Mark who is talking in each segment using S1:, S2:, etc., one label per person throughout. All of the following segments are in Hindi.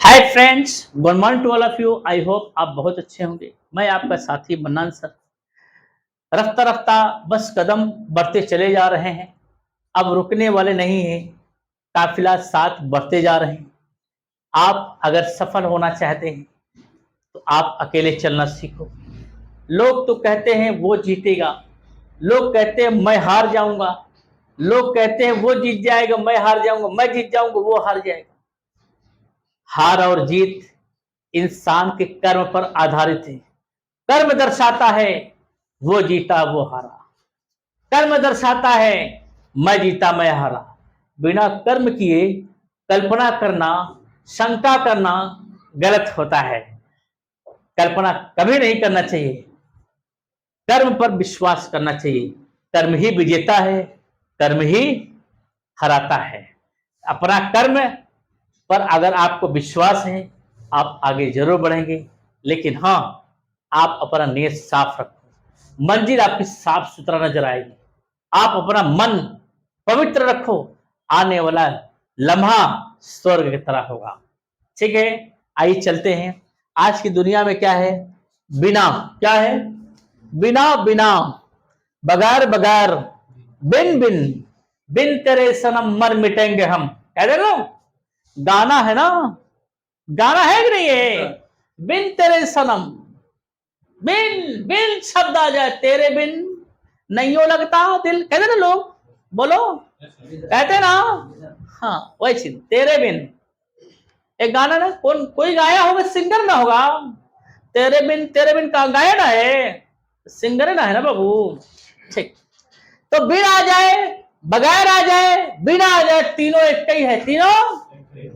S1: Hi friends, good morning to all of you. I hope आप बहुत अच्छे होंगे। मैं आपका साथी मन्नान सर। रफ्ता रफ्ता बस कदम बढ़ते चले जा रहे हैं, अब रुकने वाले नहीं हैं। काफिला साथ बढ़ते जा रहे हैं। आप अगर सफल होना चाहते हैं तो आप अकेले चलना सीखो। लोग तो कहते हैं वो जीतेगा, लोग कहते हैं मैं हार जाऊंगा, लोग कहते हैं वो जीत जाएगा मैं हार जाऊंगा, मैं जीत जाऊंगा वो हार जाएगा। हार और जीत इंसान के कर्म पर आधारित है। कर्म दर्शाता है वो जीता वो हारा, कर्म दर्शाता है मैं जीता मैं हारा। बिना कर्म किए कल्पना करना, शंका करना गलत होता है। कल्पना कभी नहीं करना चाहिए, कर्म पर विश्वास करना चाहिए। कर्म ही विजेता है, कर्म ही हराता है। अपना कर्म पर अगर आपको विश्वास है आप आगे जरूर बढ़ेंगे, लेकिन हाँ, आप अपना नियत साफ रखो, मंजिल आपकी साफ सुथरा नजर आएगी। आप अपना मन पवित्र रखो, आने वाला लम्हा स्वर्ग की तरह होगा। ठीक है, आइए चलते हैं। आज की दुनिया में क्या है? बिना, क्या है? बिना बिना, बगैर बगैर, बिन बिन, बिन तेरे सनम मर मिटेंगे हम। कह दे लो, गाना है ना, गाना है कि नहीं है? बिन तेरे सनम, बिन बिन शब्द आ जाए, तेरे बिन नहीं हो लगता दिल। कहते ना लोग, बोलो, कहते ना। हाँ, वैसे तेरे बिन एक गाना ना, कौन कोई गाया होगा, सिंगर ना होगा। तेरे बिन का गाया ना है, सिंगर ना है ना बाबू। ठीक, तो बिन आ जाए, बगैर आ जाए, बिना आ जाए, तीनों एक ही है। तीनों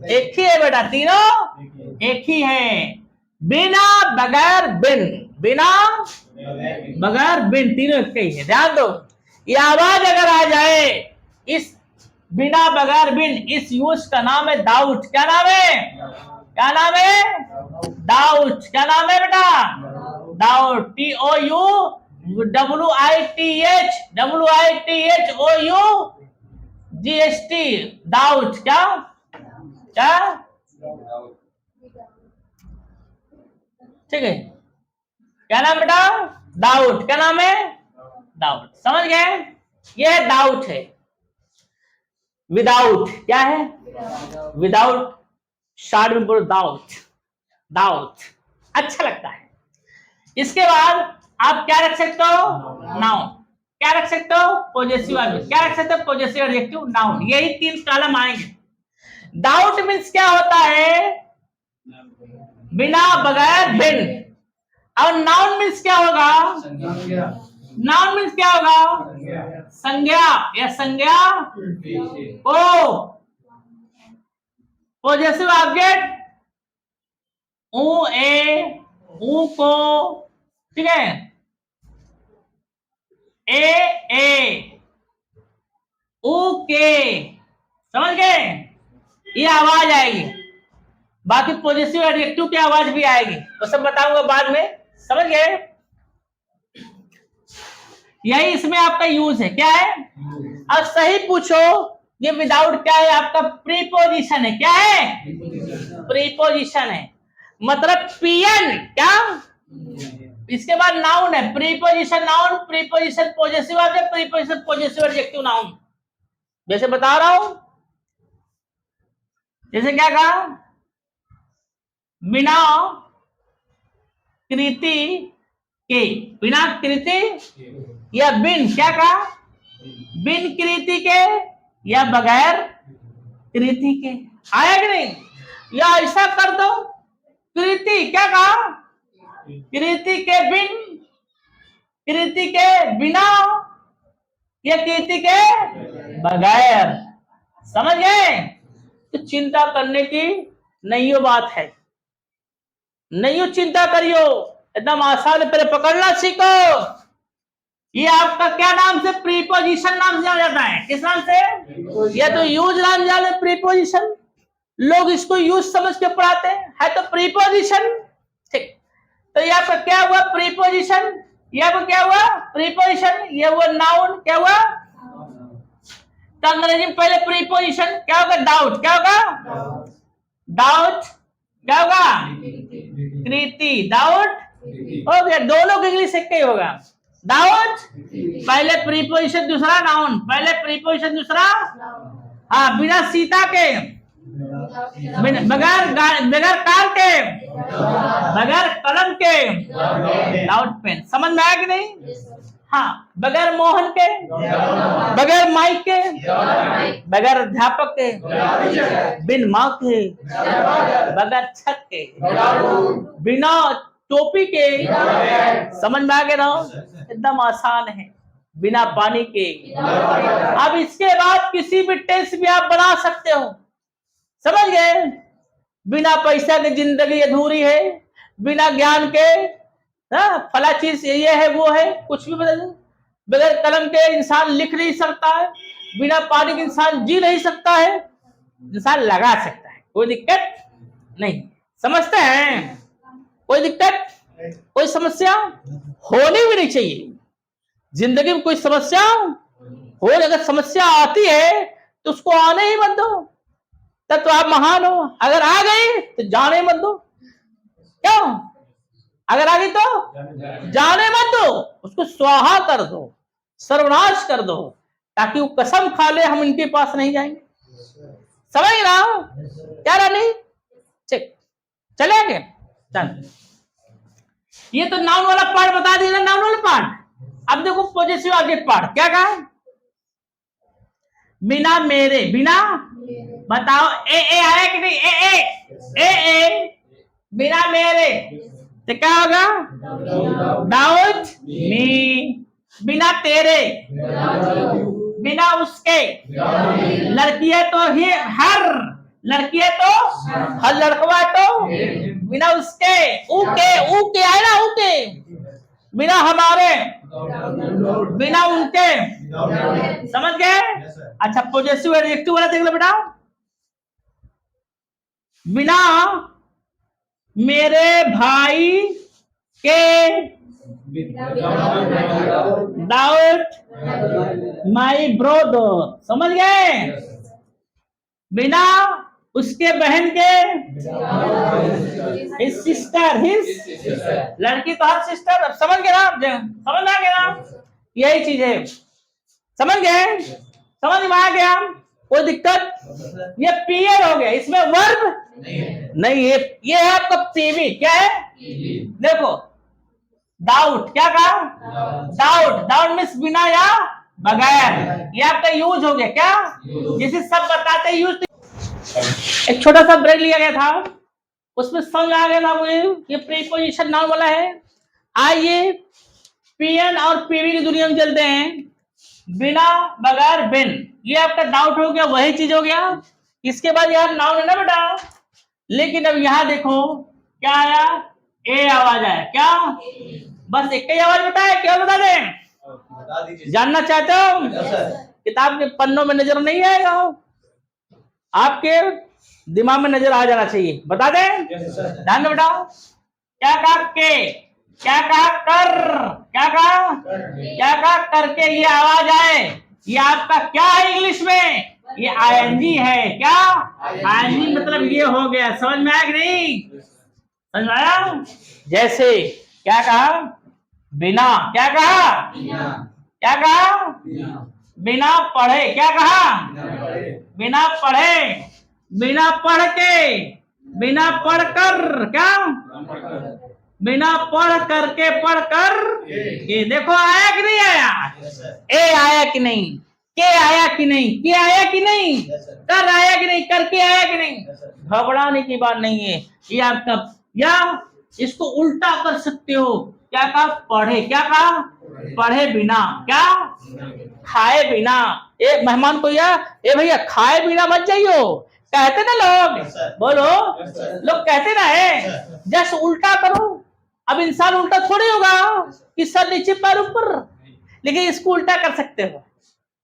S1: एक ही है बेटा, तीनों एक ही है। बिना बगैर बिन, बिना बगैर बिन, तीनों एक ही है। ध्यान दो, ये आवाज अगर आ जाए, इस बिना बगैर बिन, इस यूज का नाम है डाउट। क्या नाम है? क्या नाम है? डाउट। क्या नाम है बेटा? डाउट। DOUTWITHWITHOUGHT, doubt. क्या क्या? ठीक है, क्या नाम बेटा? डाउट। क्या नाम है? डाउट। समझ गए? ये डाउट है। विदाउट क्या है? विदाउट, शॉर्ट में बोलो डाउट। डाउट अच्छा लगता है। इसके बाद आप क्या रख सकते हो? नाउन। क्या रख सकते हो? Possessive adjective. क्या रख सकते हो? Possessive adjective, noun. यही तीन कॉलम आएंगे। डाउट मीन्स क्या होता है? बिना बगैर बिन। और नाउन मीन्स क्या होगा? नाउन मीन्स क्या होगा? संज्ञा या संज्ञा को पॉजेसिव ऑब्जेक्ट ऊ ए, ऊ को, ठीक है, ए ऊ के। समझ गए? ये आवाज आएगी। बाकी पॉजिटिव एडजेक्टिव की आवाज भी आएगी, वो सब बताऊंगा बाद में। समझ गए? यही इसमें आपका यूज है। क्या है? अब सही पूछो, ये विदाउट क्या है? आपका प्रीपोजिशन है। क्या है? प्रीपोजिशन है, मतलब पीएन। क्या? इसके बाद नाउन है। Preposition noun, preposition possessive object, preposition possessive adjective noun. जैसे बता रहा हूं, जैसे क्या कहा? बिना कृति के, बिना कृति या बिन, क्या कहा? बिन कृति के या बगैर कृति के। आया कि नहीं? या ऐसा कर दो, कृति, क्या कहा? कृति के बिन, कृति के बिना या कृति के बगैर। समझ गए? तो चिंता करने की नहीं बात है, नहीं चिंता करियो, एकदम आसान। पहले पकड़ना सीखो। ये आपका क्या नाम से? प्रीपोजिशन नाम से जाना जाता है। किस नाम से? या तो यूज नाम जाने, प्रीपोजिशन। लोग इसको यूज समझ के पढ़ाते हैं, है तो प्रीपोजिशन। ठीक, तो ये आपका क्या हुआ? प्रीपोजिशन। ये आपका क्या हुआ? प्रीपोजिशन। ये हुआ नाउन। क्या हुआ? तो अंग्रेजी में पहले प्रीपोजिशन क्या होगा? डाउट। क्या होगा? डाउट। क्या होगा? कृति। डाउट हो गया, दोनों का इंग्लिश एक ही होगा। डाउट पहले प्रीपोजिशन दूसरा नाउन, पहले प्रीपोजिशन दूसरा। हाँ, बिना सीता के, बगैर बगैर कार के, बगैर कलम के, डाउट पेन। समझ में आया कि नहीं? हाँ, बगैर मोहन के, बगैर माइक के, बगैर अध्यापक के, बिन माँ के, बगैर छत के, बिना टोपी के। समझ में आ गया ना? एकदम आसान है। बिना पानी के। अब इसके बाद किसी भी टेंस भी आप बना सकते हो। समझ गए? बिना पैसा के जिंदगी अधूरी है, बिना ज्ञान के फला चीज ये है वो है, कुछ भी बदल। बगैर कलम के इंसान लिख नहीं सकता है, बिना पानी के इंसान जी नहीं सकता है, इंसान लगा सकता है, कोई दिक्कत नहीं। समझते हैं? कोई दिक्कत, कोई समस्या होनी भी नहीं चाहिए। जिंदगी में कोई समस्या हो, अगर समस्या आती है तो उसको आने ही मत दो, तब तो आप महान हो। अगर आ गई तो जाने मत दो। क्यों? अगर आ गई तो जाने मत दो, उसको स्वाहा कर दो, सर्वनाश कर दो, ताकि वो कसम खा ले हम इनके पास नहीं जाएंगे। समझ रहा हो क्या रानी? ठीक, चले आगे। चल, ये तो नाउन वाला पार्ट बता दिया, नाउन वाला पार्ट। अब देखो पॉजिटिव ऑब्जेक्ट पार्ट क्या कहा? बिना मेरे, बिना बताओ ए आया कि नहीं? ए बिना मेरे तो क्या होगा? डाउट मी। बिना तेरे, बिना उसके, लड़की है तो ही हर, लड़की है तो हर, लड़कवा तो बिना उसके, ऊके आए ना, ऊके। बिना हमारे, बिना उनके। समझ गए? अच्छा, पॉजिटिव एडजेक्टिव वाला देख लो बेटा। बिना मेरे भाई के, डाउट माई ब्रदर। समझ गए? बिना उसके बहन के, हिज सिस्टर, हिज लड़की तो हर सिस्टर। अब समझ गए ना? समझ आ गया ना? यही चीज है। समझ गए? समझ में आ गया? कोई दिक्कत? ये पीएल हो गया, इसमें वर्ब नहीं है। ये है आपका पीवी। क्या है? देखो, डाउट क्या कहा? डाउट मीन्स बिना या बगैर। ये आपका यूज हो गया। क्या? जैसे सब बताते यूज। एक छोटा सा ब्रेक लिया गया था, उसमें समझ आ गया था मुझे ये प्रीपोजिशन नाउन वाला है। आइए पीएन और पीवी की दुनिया में चलते हैं। बिना, बगैर, बिन। ये आपका डाउट हो गया, वही चीज हो गया। इसके बाद यार नाउन है ना बेटा, लेकिन अब यहां देखो क्या आया? ए आवाज आया। क्या? बस एक ही आवाज बताए, क्या बता दें? बता दीजिए। जानना चाहते हो? किताब के पन्नों में नजर नहीं आएगा, आपके दिमाग में नजर आ जाना चाहिए। बता दें? ध्यान बेटा। क्या कहा? के। क्या कहा? कर। क्या कहा? क्या कहा? करके ये आवाज आए। ये आपका क्या है इंग्लिश में? ये आईएनजी है। क्या? आईएनजी मतलब ये हो गया। समझ में आया कि नहीं? समझ में आया? जैसे क्या कहा? बिना। क्या कहा? क्या कहा? बिना पढ़े। क्या कहा? बिना पढ़े, बिना पढ़ के, बिना पढ़कर। क्या? बिना पढ़ करके, पढ़कर। ये देखो आया कि नहीं आया? ए आया कि नहीं? के आया कि नहीं? के आया कि नहीं? कर आया कि नहीं? करके आया कि नहीं? घबराने की बात नहीं है। ये आपका, या इसको उल्टा कर सकते हो। क्या कहा? पढ़े। क्या कहा? पढ़े बिना। क्या? खाए बिना। एक मेहमान को या ए भैया खाए बिना मत जाइयो, कहते ना लोग। बोलो, लोग कहते ना है। जस्ट उल्टा करो। अब इंसान उल्टा थोड़ी होगा कि सर नीचे पैर ऊपर, लेकिन इसको उल्टा कर सकते हो।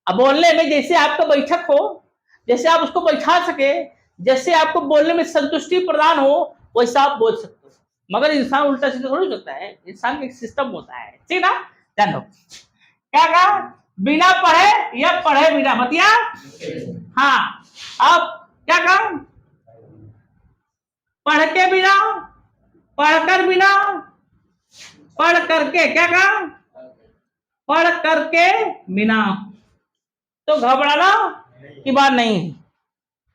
S1: अब बोलने में जैसे आपका बैठक हो, जैसे आप उसको बैठा सके, जैसे आपको बोलने में संतुष्टि प्रदान हो, वैसा आप बोल सकते हो। मगर इंसान उल्टा सीधा थोड़ी होता है, इंसान का एक सिस्टम होता है। ठीक ना? ध्यान दो। क्या कहा? बिना पढ़े या पढ़े बिना। बतिया। हाँ, अब क्या कहा? पढ़ के बिना, पढ़कर बिना, पढ़ करके, क्या कहा, पढ़ करके बिना, तो घबराना की बात नहीं,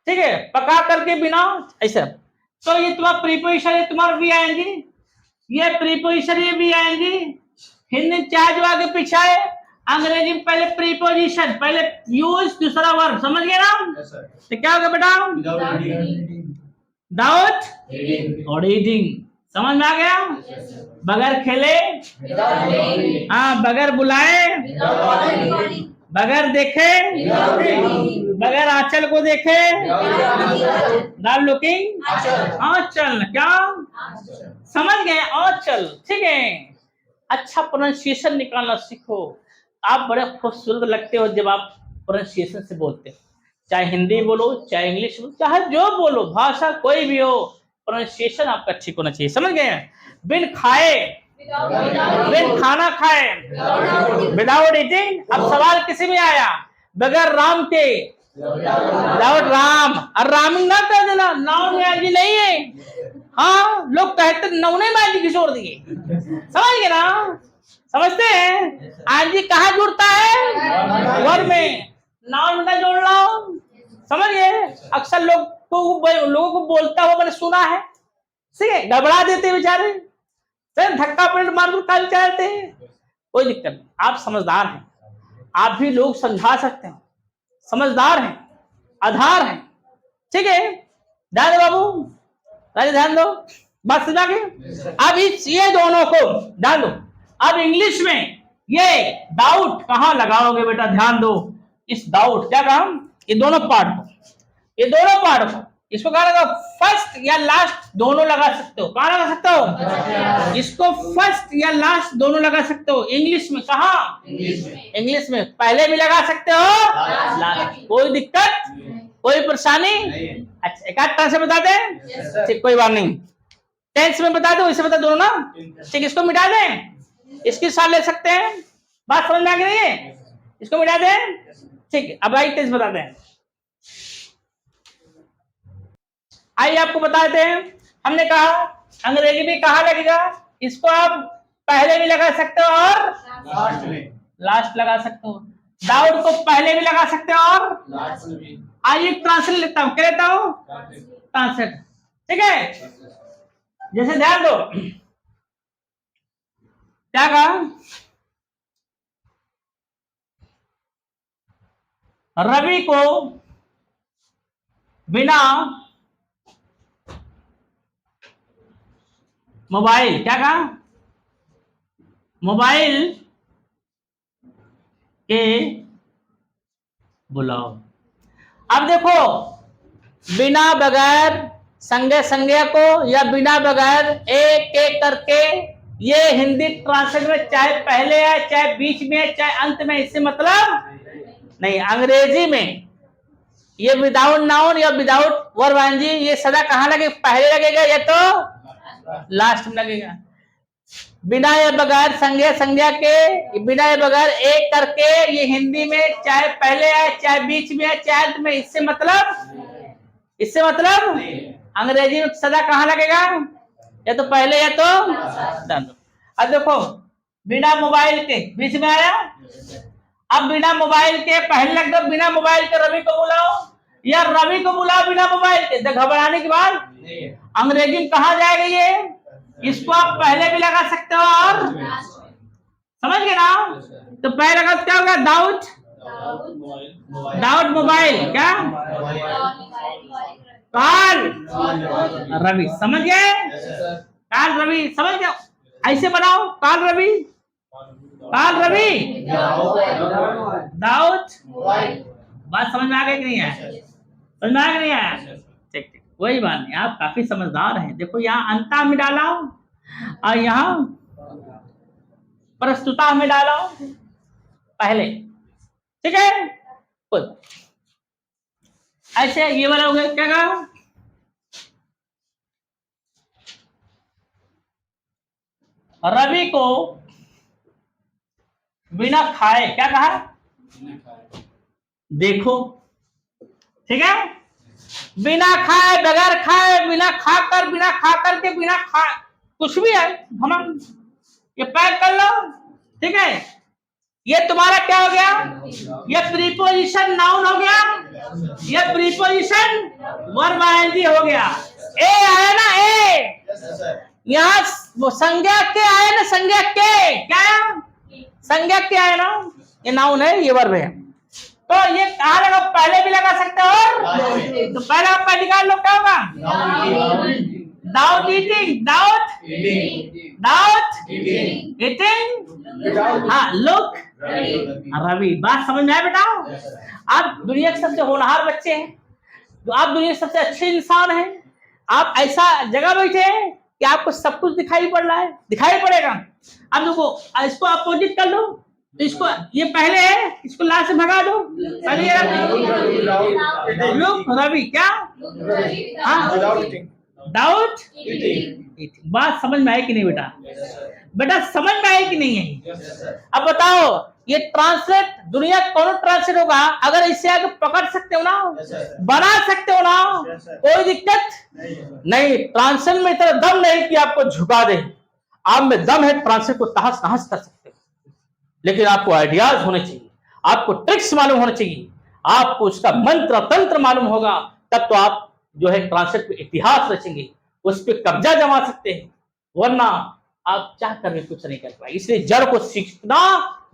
S1: ठीक है। पका करके बिना, ऐसा। तो ये तुम्हारा प्रीपोजिशन है, तुम्हारा भी आएंगी, ये प्रीपोजिशन ये भी आएंगी। हिंदी चाहे जो आगे पीछे है, अंग्रेजी में पहले प्रीपोजिशन, पहले यूज, दूसरा वर्ब, समझ गए ना? तो क्या होगा बेटा? विदाउट रीडिंग, समझ में आ गया? बगैर खेले, हाँ, बगैर बुलाए, बगैर देखे, बगैर आंचल को देखे, नॉट लुकिंग, आंचल, क्या समझ गए? आंचल, ठीक है। अच्छा प्रोनाउंसिएशन निकालना सीखो। आप बड़े खूबसूरत लगते हो जब आप प्रोनाउंसिएशन से बोलते हो, चाहे हिंदी बोलो, चाहे इंग्लिश बोलो, चाहे जो बोलो, भाषा कोई भी हो, प्रोनाउंसिएशन आपका ठीक होना चाहिए, समझ गए? बिन खाए, बिन खाना खाए, विदाउट ईटिंग। अब सवाल किसी में आया, बगैर राम के, विदाउट राम, और रामिंग ना कर देना, नाउन में आदि नहीं है। हाँ, लोग कहते नौने में आदि छोड़ दिए, समझ गए ना? समझते हैं? आदि कहाँ जुड़ता है? वर्ड में, नाउन में जोड़ लो, समझ गए? अक्सर लोगों को बोलता हुआ मैंने सुना है, ठीक है, घबरा देते बेचारे, धक्का पलट मार कर काल चलाते हैं, कोई दिक्कत नहीं, आप समझदार हैं, आप भी लोग समझा सकते हैं, समझदार हैं, आधार हैं, ठीक है। ध्यान दो बाबू, ध्यान दो, बात समझा के। अब ये दोनों को ध्यान दो। अब इंग्लिश में ये डाउट कहाँ लगाओगे बेटा? ध्यान दो, इस डाउट, क्या कहा, ये दोनों पार्ट को, ये दोनों पार्ट को, इसको कहा लगा, फर्स्ट या लास्ट दोनों लगा सकते हो, कहाँ लगा सकते हो? इसको फर्स्ट या लास्ट दोनों लगा सकते हो। इंग्लिश में कहा? इंग्लिश में पहले भी लगा सकते हो, लास्ट, कोई दिक्कत, कोई परेशानी? अच्छा, एक आध तरह से बता दें, ठीक, कोई बात नहीं। टेंस में बता दो, इसे बता दो ना, ठीक, इसको मिटा दें, इसकी साथ ले सकते हैं, बात समझ में आ गई है? इसको मिटा दें, ठीक। अब आई टेंस बता दें, आइए आपको बताते हैं। हमने कहा अंग्रेजी में कहा लगेगा, इसको आप पहले भी लगा सकते हो और लास्ट लगा सकते हो। डाउट को पहले भी लगा सकते हो और लास्ट में भी। आइए ट्रांसलेट लेता हूं, क्या लेता हूं? ट्रांसलेट, ठीक है। जैसे ध्यान दो, क्या कहा, रवि को बिना मोबाइल, क्या कहा, मोबाइल के बुलाओ। अब देखो, बिना बगैर संज्ञा संज्ञा को, या बिना बगैर एक एक करके, ये हिंदी ट्रांसलेट में चाहे पहले है, चाहे बीच में है, चाहे अंत में, इससे मतलब नहीं। अंग्रेजी में ये विदाउट नाउन या विदाउट वर्ब आईएनजी, ये सदा कहाँ लगे? पहले लगेगा या तो लास्ट में लगेगा। बिना या बगैर संज्ञा संज्ञा के, बिना या बगैर एक करके, ये हिंदी में चाहे पहले है, चाहे बीच में है, चाहे अंत में, इससे मतलब, इससे मतलब अंग्रेजी में सदा कहाँ लगेगा? या तो पहले या तो। अब देखो, बिना मोबाइल के बीच में आया, अब बिना मोबाइल के पहले लग दो, बिना मोबाइल के रवि को बुलाओ, या रवि को बुलाओ बिना मोबाइल के। घबराने की बात, अंग्रेजी में कहा जाएगा ये, इसको आप पहले भी लगा सकते हो और समझ गए ना? तो पहले लगा क्या होगा? डाउट, डाउट मोबाइल, क्या काल रवि, समझ गए? काल रवि, समझ गए? ऐसे बनाओ, काल रवि, काल रवि, डाउट, बात समझ में आ गई कि नहीं है? समझ में आ गई नहीं है? ठीक ठीक, कोई बात नहीं, आप काफी समझदार हैं। देखो, यहाँ अंता में डाला और यहाँ प्रस्तुता में डाला पहले, ठीक है। खुद ऐसे ये वाला हो गया, क्या कहा? रवि को बिना खाए, क्या कहा? देखो, ठीक है। बिना खाए, बगैर खाए, बिना खाकर, बिना खाकर के, बिना खा, कुछ भी है हम ये पैक कर लो, ठीक है। ये तुम्हारा क्या हो गया, ये प्रीपोजिशन नाउन हो गया, ये प्रीपोजिशन वर्ब आईएनजी हो गया। ए आया ना, ए यहाँ वो संज्ञा के आया ना, संज्ञा के क्या है, संज्ञा के आया ना, ये नाउन है, ये वर्ब है। तो ये कहाँ लगा, पहले भी लगा सकते हो, और तो पहले आप निकाल लो, क्या होगा, दाउट ईटिंग, दाउट ईटिंग, हाँ लुक रवि। बात समझ में आया बेटा? आप दुनिया के सबसे होनहार बच्चे हैं, तो आप दुनिया के सबसे अच्छे इंसान हैं। आप ऐसा जगह बैठे हैं कि आपको सब कुछ दिखाई पड़ रहा है, दिखाई पड़ेगा। अब देखो इसको अपोजिट कर लो, तो इसको ये पहले है, इसको लास्ट से भगा दो, पहले लुक रवि, क्या डाउट। बात समझ में आई कि नहीं बेटा? बेटा समझ में आई कि नहीं है? अब बताओ ये ट्रांसलेट दुनिया कौन ट्रांसलेट होगा? अगर इसे आगे पकड़ सकते हो ना, बना सकते हो ना, कोई दिक्कत नहीं। ट्रांसलेट में इतना दम नहीं कि आपको झुका दे, आप में दम है, ट्रांसलेट को तहस नहस कर सकते हो, लेकिन आपको आइडियाज होने चाहिए, आपको ट्रिक्स मालूम होने चाहिए, आपको उसका मंत्र तंत्र मालूम होगा, तब तो आप जो है ट्रांसलेट पे इतिहास रचेंगे, उस पर कब्जा जमा सकते हैं, वरना आप चाह कर भी कुछ नहीं कर पाए। इसलिए जड़ को सीखना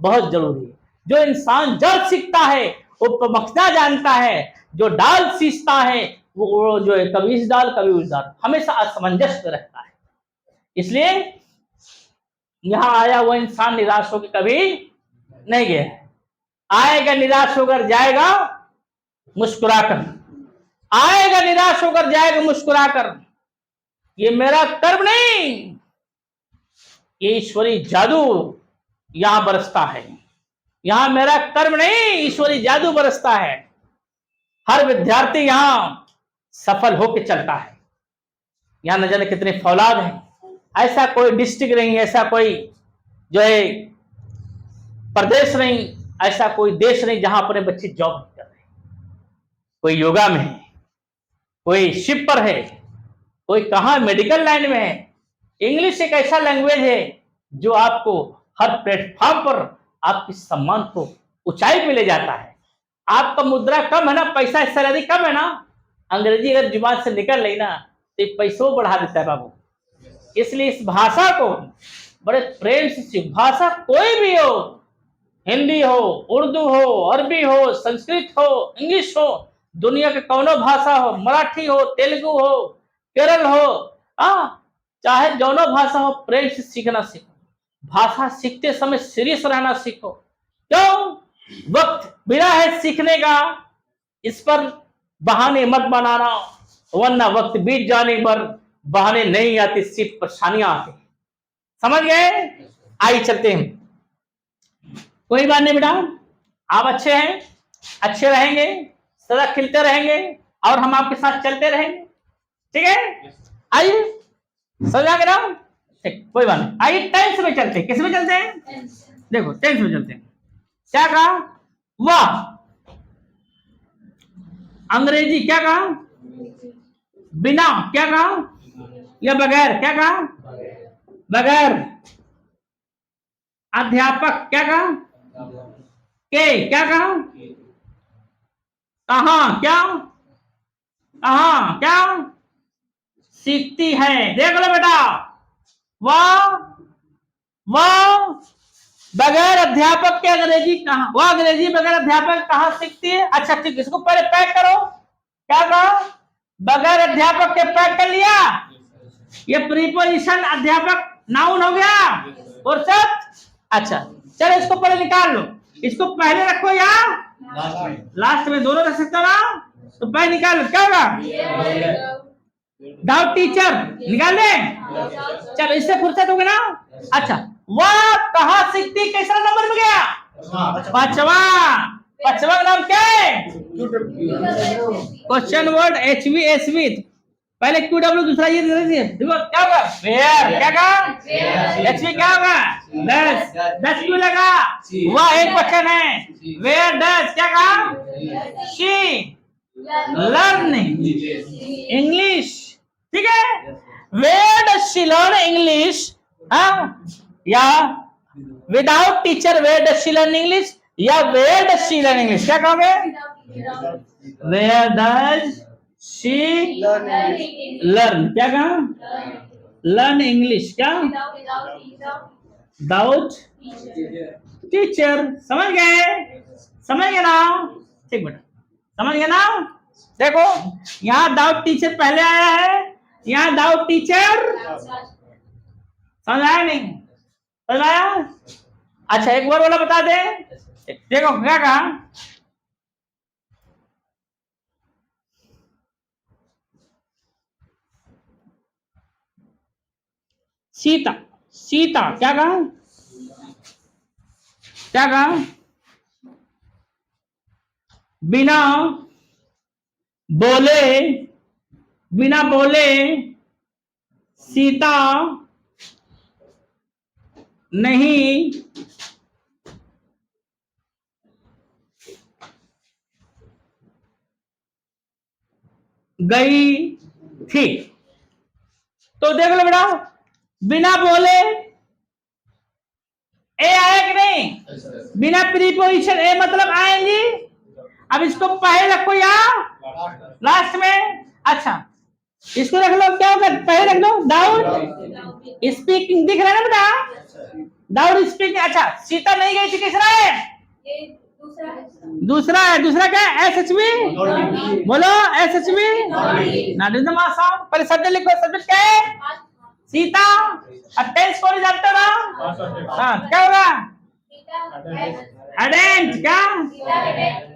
S1: बहुत जरूरी है। जो इंसान जड़ सीखता है वो पमखना जानता है, जो डाल सीखता है वो जो है कभी इस डाल कभी उस डाल, हमेशा असमंजस में रहता है। इसलिए यहां आया वो इंसान निराश होकर कभी नहीं गया है। आएगा निराश होकर जाएगा मुस्कुराकर, आएगा निराश होकर जाएगा मुस्कुराकर। ये मेरा कर्म नहीं, ये ईश्वरी जादू यहां बरसता है, यहां मेरा कर्म नहीं, ईश्वरी जादू बरसता है। हर विद्यार्थी यहां सफल होकर चलता है। यहां न जाने कितने फौलाद हैं, ऐसा कोई डिस्ट्रिक्ट नहीं, ऐसा कोई जो है प्रदेश नहीं, ऐसा कोई देश नहीं जहां अपने बच्चे जॉब कर रहे हैं। कोई योगा में है, कोई शिप पर है, कोई कहां मेडिकल लाइन में है। इंग्लिश एक ऐसा लैंग्वेज है जो आपको हर प्लेटफॉर्म पर आपके सम्मान को ऊंचाई पे ले जाता है। आपका मुद्रा कम है ना, पैसा सैलरी कम है ना, अंग्रेजी अगर जुबान से निकल रही ना तो पैसों बढ़ा देता है बाबू। इसलिए इस भाषा को बड़े प्रेम से सीख। भाषा कोई भी हो, हिंदी हो, उर्दू हो, अरबी हो, संस्कृत हो, इंग्लिश हो, दुनिया के कौनो भाषा हो, मराठी हो, तेलुगु हो, केरल हो, चाहे दोनों भाषा हो, प्रेम से सीखना सीखो। भाषा सीखते समय सीरियस रहना सीखो। क्यों? वक्त बिना है सीखने का, इस पर बहाने मत बनाना, वरना वक्त बीत जाने पर बहाने नहीं आते, सिर्फ परेशानियां आती। समझ गए? आइए चलते हैं। कोई बात नहीं बेटा, आप अच्छे हैं, अच्छे रहेंगे, सदा खिलते रहेंगे और हम आपके साथ चलते रहेंगे। ठीक है, आइए समझा के ना, ठीक, कोई बात नहीं। आइए टेंस में चलते हैं। किस में चलते हैं? देखो टेंस में चलते हैं। क्या कहा? वाह। अंग्रेजी क्या कहा? बिना क्या कहा? या बगैर क्या कहा? बगैर। अध्यापक क्या कहा? के क्या कहा? कहां क्या? कहां क्या? सीखती है। देख लो बेटा, वाह वाह। बगैर अध्यापक के अंग्रेजी कहां? वह अंग्रेजी बगैर अध्यापक कहां सीखती है? अच्छा ठीक, इसको पहले पैक करो। क्या कहा? बगैर अध्यापक के पैक कर लिया। ये प्रीपोजिशन अध्यापक नाउन हो गया और सब। अच्छा चलो इसको पहले निकाल लो, इसको पहले रखो या लास्ट में, दोनों रख सकते हो ना, तो पहले निकाल लो। क्या होगा? डाउट टीचर निकाल दे। चलो इससे फुर्सत हो गया ना। अच्छा वह कहां सीखती, कैसा नंबर में गया? पांचवा। पांचवा नाम क्या है? क्वेश्चन वर्ड HV SV, पहले QW, दूसरा ये देखो क्या होगा? वेयर। क्या कहा? HV क्या होगा? डैश। डैश क्यों लगा? वह एक क्वेश्चन है। वेयर डैश क्या कहा? शी। लर्न इंग्लिश, ठीक है। Where does she learn English, हाँ, या without teacher where does she learn English, या where does she learn English, क्या कहोगे? वेयर डज शी लर्न, क्या कहा? लर्न इंग्लिश, क्या? Without teacher. समझ गए? समझ गए ना? ठीक बेटा, समझ गए ना? देखो यहाँ दाउट टीचर पहले आया है, यहाँ दाउट टीचर, समझ आया नहीं? समझ आया? अच्छा एक बार वाला बता दे। देखो क्या कहा, सीता, सीता क्या कहा? क्या कहा? बिना बोले, बिना बोले सीता नहीं गई थी। तो देख लो बेटा, बिना बोले ए आया कि नहीं? बिना प्रीपोजिशन ए मतलब आएंगी। अब इसको पहले रखो या लास्ट में? अच्छा इसको रख लो, क्या होगा? पहले रख लो दाऊद स्पीकिंग, दिख रहा है ना बेटा? दाऊद स्पीकिंग। अच्छा सीता नहीं गई थी, किसरा है? दूसरा है। दूसरा क्या है? एस एच बी, बोलो S H B, not in the मासा। पहले सब्जेक्ट लिखो, सब्जेक्ट क्या है? सीता। अब टेंस कौन जानते हो ना? हाँ क्या होगा? hadn't, क्या?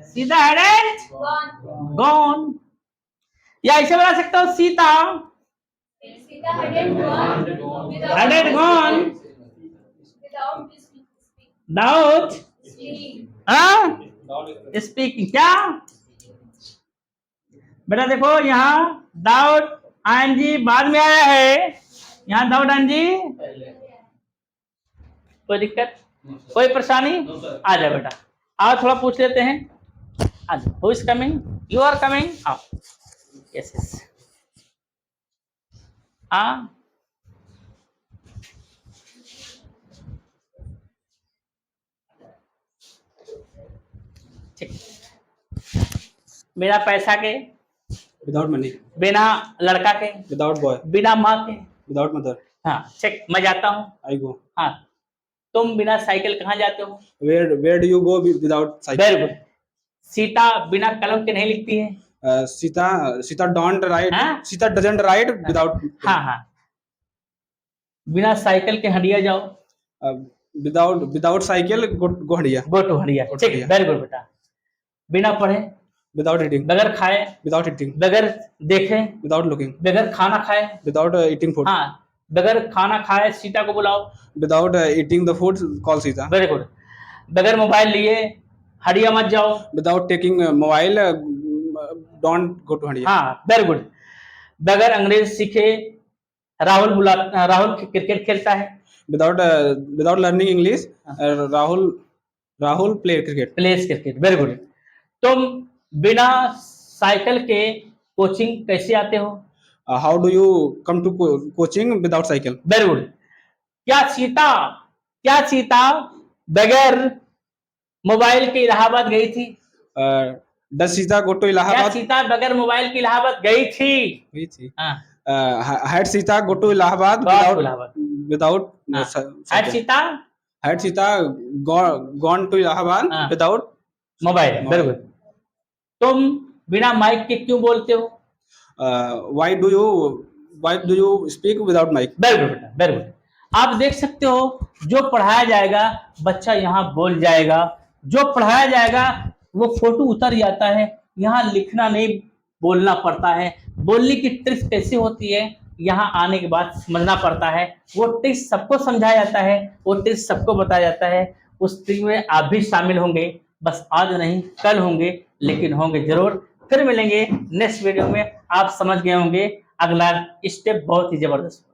S1: सीता hadn't gone, या ऐसे बना सकते हो Sita hadn't gone without speaking, क्या बेटा? देखो यहाँ दाउट आईएनजी बाद में आया है, यहाँ दाउट आईएनजी। कोई दिक्कत, कोई परेशानी? आ जाए बेटा, आओ थोड़ा पूछ लेते हैं। आ जाओ, who is coming? You are coming, आओ। यस यस, हाँ ठीक। बिना पैसा के,
S2: विदाउट मनी,
S1: बिना लड़का के,
S2: विदाउट बॉय,
S1: बिना माँ के,
S2: विदाउट मदर।
S1: हाँ चेक, मैं जाता हूँ,
S2: आई गो।
S1: हाँ तुम बिना साइकिल कहाँ जाते हो?
S2: Where do you go without cycle?
S1: Very good. Sita बिना कलम के नहीं लिखती है।
S2: सीता डोंट राइट,
S1: हाँ?
S2: Sita doesn't write without.
S1: हाँ हाँ। बिना साइकिल के हंडिया जाओ।
S2: Without cycle go Handia,
S1: go to Handia, ठीक, वेरी गुड बेटा। बिना पढ़े,
S2: विदाउट ईटिंग,
S1: बगैर खाए,
S2: विदाउट ईटिंग,
S1: बगैर देखे,
S2: विदाउट लुकिंग,
S1: बगैर खाना खाए,
S2: विदाउट ईटिंग फूड।
S1: हाँ बगैर खाना खाए सीता को बुलाओ।
S2: Without eating the food call Sita.
S1: Very good. बगैर मोबाइल लिए हंडिया मत जाओ।
S2: Without taking mobile don't go to Handia.
S1: हाँ वेरी गुड। बगैर अंग्रेज सीखे राहुल क्रिकेट खेलता है।
S2: Without learning English Rahul plays cricket.
S1: Very good. तुम बिना साइकिल के कोचिंग कैसे आते हो?
S2: How do you come to coaching without cycle?
S1: Very good. क्या सीता बगैर मोबाइल के इलाहाबाद गई थी?
S2: Does Sita go to Allahabad?
S1: क्या सीता बगैर मोबाइल के इलाहाबाद गई थी?
S2: had Sita go to Allahabad without had Sita gone to Allahabad without
S1: mobile. Very good. तुम बिना माइक के क्यों बोलते हो?
S2: why do you speak without mic?
S1: Very good बेटा, वेरी गुड। आप देख सकते हो जो पढ़ाया जाएगा बच्चा यहाँ बोल जाएगा, जो पढ़ाया जाएगा वो फोटो उतर जाता है, यहाँ लिखना नहीं बोलना पड़ता है। बोलने की ट्रिक्स कैसे होती है यहाँ आने के बाद समझना पड़ता है। वो ट्रिक्स सबको समझाया जाता है, वो ट्रिक्स सबको बताया जाता है। उस ट्रिक में आप भी शामिल होंगे, बस आज नहीं कल होंगे, लेकिन होंगे जरूर। फिर मिलेंगे नेक्स्ट वीडियो में। आप समझ गए होंगे अगला स्टेप बहुत ही जबरदस्त।